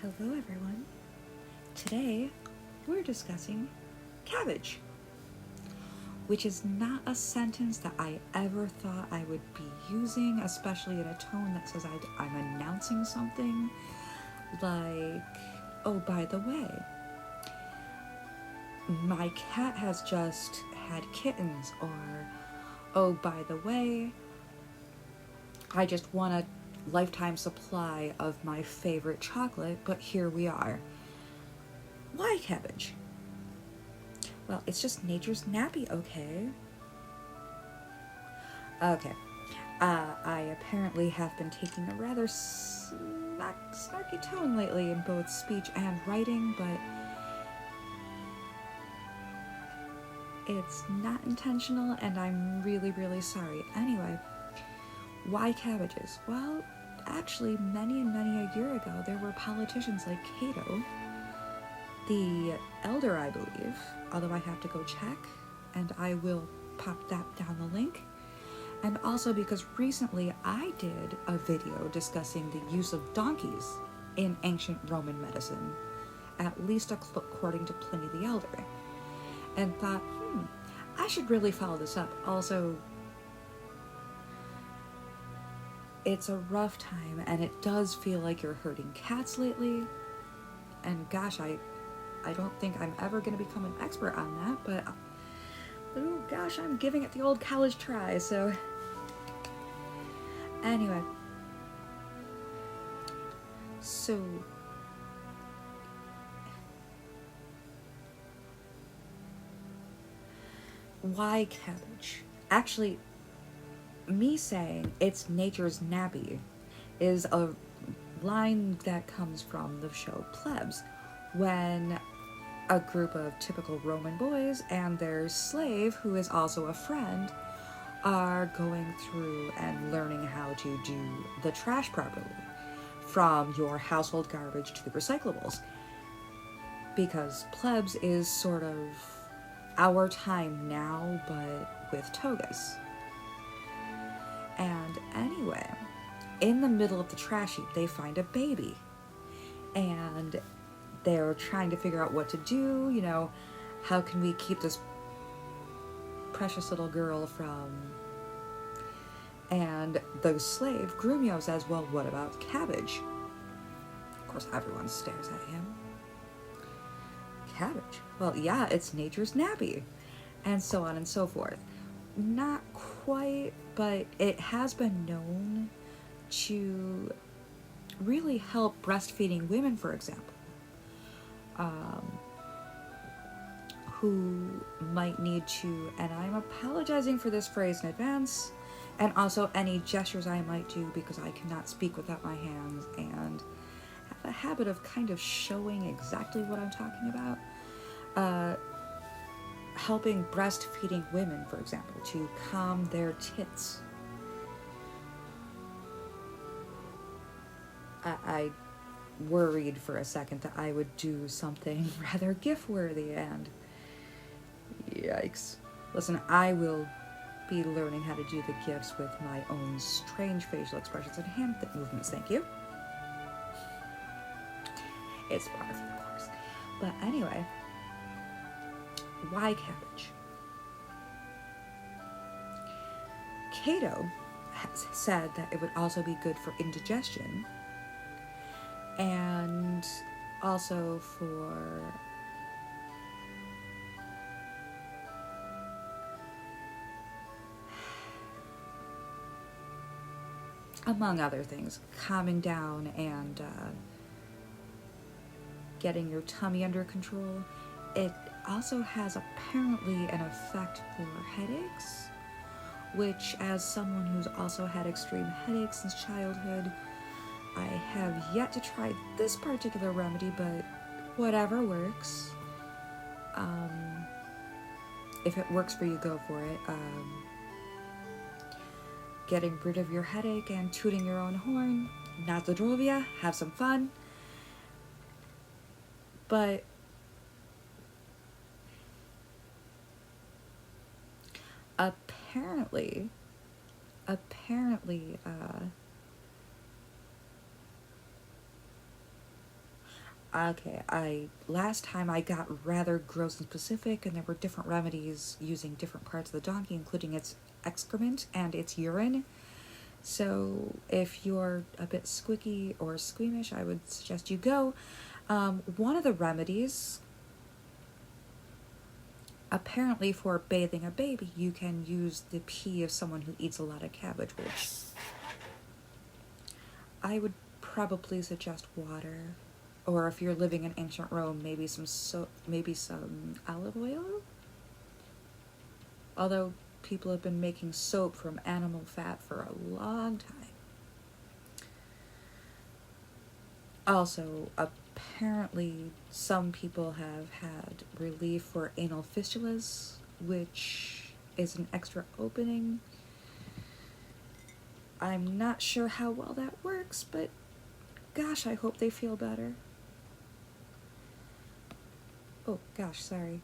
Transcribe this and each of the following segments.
Hello everyone. Today we're discussing cabbage, which is not a sentence that I ever thought I would be using, especially in a tone that says I'm announcing something like, oh, by the way, my cat has just had kittens, or oh, by the way, I just won a lifetime supply of my favorite chocolate, but here we are. Why cabbage? Well, it's just nature's nappy, okay? Okay. I apparently have been taking a rather snarky tone lately in both speech and writing, but it's not intentional, and I'm really, really sorry. Anyway, why cabbages? Well, actually, many a year ago, there were politicians like Cato the Elder, I believe, although I have to go check, and I will pop that down the link. And also because recently I did a video discussing the use of donkeys in ancient Roman medicine, at least according to Pliny the Elder, and thought, I should really follow this up. Also, it's a rough time, and it does feel like you're hurting cats lately, and gosh, I don't think I'm ever going to become an expert on that, but oh gosh, I'm giving it the old college try, so anyway. So, why cabbage? Actually, me saying it's nature's nappy is a line that comes from the show Plebs, when a group of typical Roman boys and their slave, who is also a friend, are going through and learning how to do the trash properly, from your household garbage to the recyclables. Because Plebs is sort of our time now, but with togas. And anyway, in the middle of the trash heap, they find a baby. And they're trying to figure out what to do, how can we keep this precious little girl from... And the slave, Grumio, says, well, what about Cabbage? Of course, everyone stares at him. Cabbage? Well, yeah, it's nature's nappy. And so on and so forth. Not quite, but it has been known to really help breastfeeding women, for example, who might need to, and I'm apologizing for this phrase in advance, and also any gestures I might do because I cannot speak without my hands and have a habit of kind of showing exactly what I'm talking about. Helping breastfeeding women, for example, to calm their tits. I worried for a second that I would do something rather gif-worthy, and yikes. Listen, I will be learning how to do the gifs with my own strange facial expressions and hand movements, thank you. It's part of the course. But anyway, why cabbage? Cato has said that it would also be good for indigestion, and also for among other things, calming down and getting your tummy under control. It also has apparently an effect for headaches, which, as someone who's also had extreme headaches since childhood, I have yet to try this particular remedy, but whatever works. If it works for you, go for it. Getting rid of your headache and tooting your own horn, na zdrovia, have some fun. But apparently, Okay, last time I got rather gross and specific, and there were different remedies using different parts of the donkey, including its excrement and its urine. So if you're a bit squicky or squeamish, I would suggest you go. One of the remedies, apparently for bathing a baby, you can use the pee of someone who eats a lot of cabbage, which I would probably suggest water. Or if you're living in ancient Rome, maybe some olive oil. Although people have been making soap from animal fat for a long time. Also, apparently some people have had relief for anal fistulas, which is an extra opening. I'm not sure how well that works, but gosh, I hope they feel better. Oh gosh, sorry.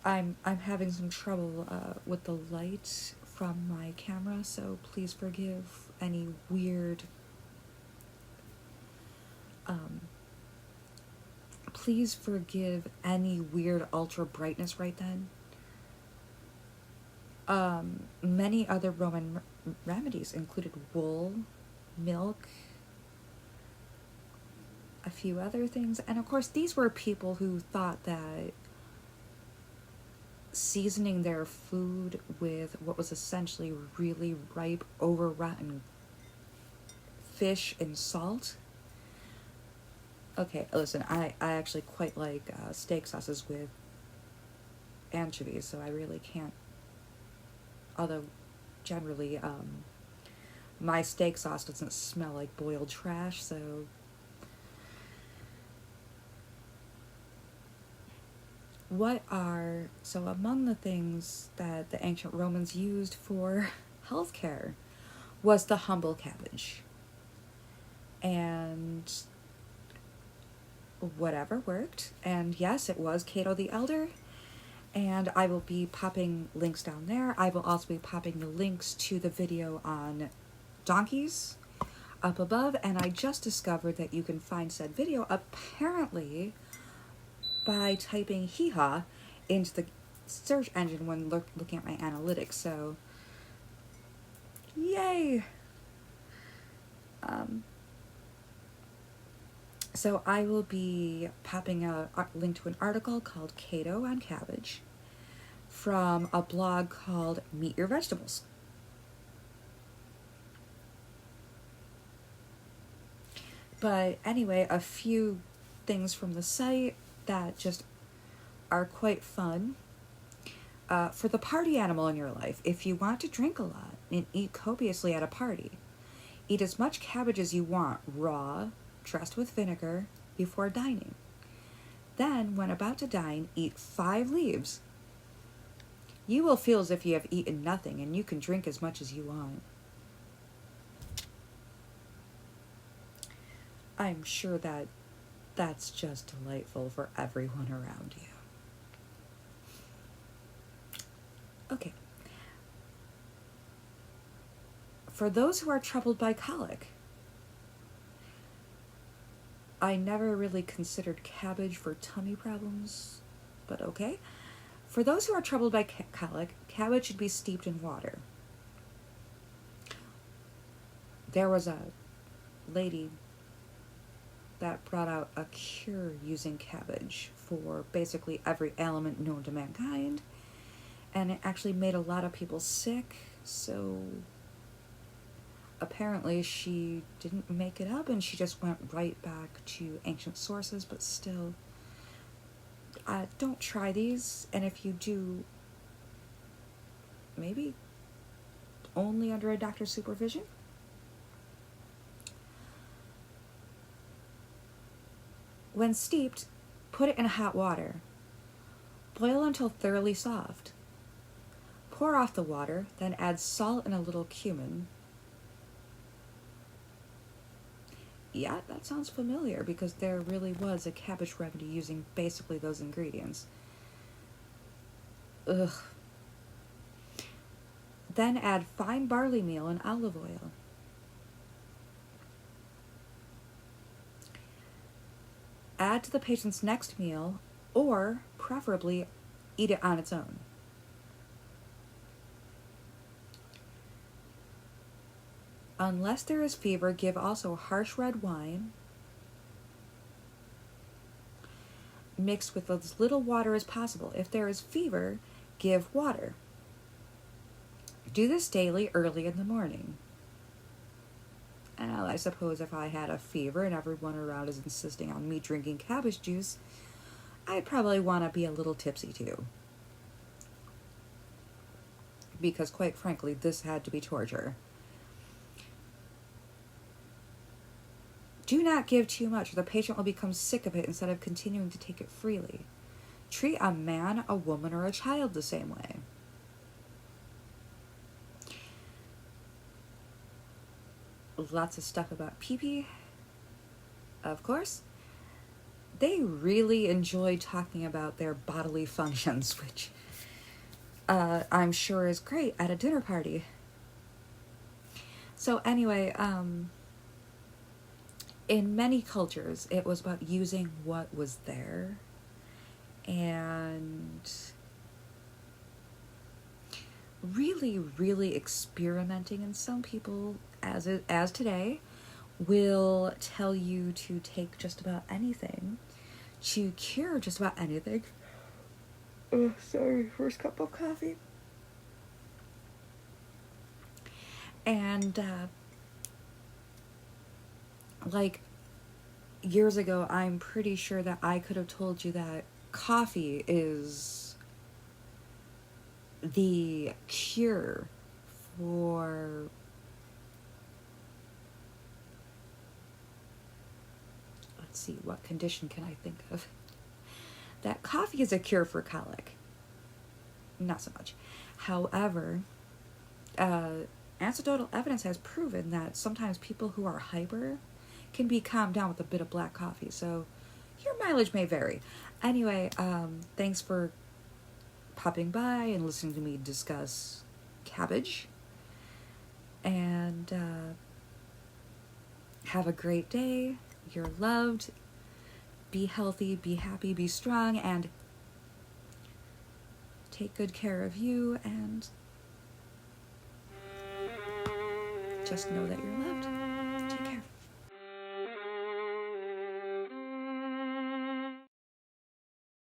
I'm having some trouble with the light from my camera, so please forgive any weird ultra brightness right then. Many other Roman remedies included wool, milk, a few other things, and of course these were people who thought that seasoning their food with what was essentially really ripe, over-rotten fish and salt. Okay, listen, I actually quite like steak sauces with anchovies, so I really can't, although generally my steak sauce doesn't smell like boiled trash, so so among the things that the ancient Romans used for healthcare was the humble cabbage. And whatever worked. And yes, it was Cato the Elder. And I will be popping links down there. I will also be popping the links to the video on donkeys up above. And I just discovered that you can find said video apparently by typing hee-haw into the search engine when looking at my analytics, so yay! So I will be popping a link to an article called Cato on Cabbage from a blog called Meet Your Vegetables. But anyway, a few things from the site that just are quite fun. For the party animal in your life, if you want to drink a lot and eat copiously at a party, eat as much cabbage as you want, raw, dressed with vinegar, before dining. Then, when about to dine, eat 5 leaves. You will feel as if you have eaten nothing, and you can drink as much as you want. I'm sure that that's just delightful for everyone around you. Okay. For those who are troubled by colic, I never really considered cabbage for tummy problems, but okay. For those who are troubled by colic, cabbage should be steeped in water. There was a lady that brought out a cure using cabbage for basically every ailment known to mankind, and it actually made a lot of people sick, so apparently she didn't make it up and she just went right back to ancient sources, but still, don't try these, and if you do, maybe only under a doctor's supervision. When steeped, put it in hot water. Boil until thoroughly soft. Pour off the water, then add salt and a little cumin. Yeah, that sounds familiar because there really was a cabbage remedy using basically those ingredients. Ugh. Then add fine barley meal and olive oil. add to the patient's next meal, or preferably eat it on its own. Unless there is fever, give also harsh red wine mixed with as little water as possible. If there is fever, give water. Do this daily early in the morning. Well, I suppose if I had a fever and everyone around is insisting on me drinking cabbage juice, I'd probably want to be a little tipsy too. Because quite frankly, this had to be torture. Do not give too much, or the patient will become sick of it instead of continuing to take it freely. Treat a man, a woman, or a child the same way. Lots of stuff about pee-pee, of course. They really enjoy talking about their bodily functions, which I'm sure is great at a dinner party. So anyway, in many cultures, it was about using what was there and really, really experimenting. And some people, as today, will tell you to take just about anything to cure just about anything. Oh, sorry, first cup of coffee. And like years ago, I'm pretty sure that I could have told you that coffee is the cure for let's see, what condition can I think of? That coffee is a cure for colic. Not so much. However, anecdotal evidence has proven that sometimes people who are hyper can be calmed down with a bit of black coffee. So your mileage may vary. Anyway, thanks for popping by and listening to me discuss Cabbage. And have a great day. You're loved. Be healthy, be happy, be strong, and take good care of you, and just know that you're loved.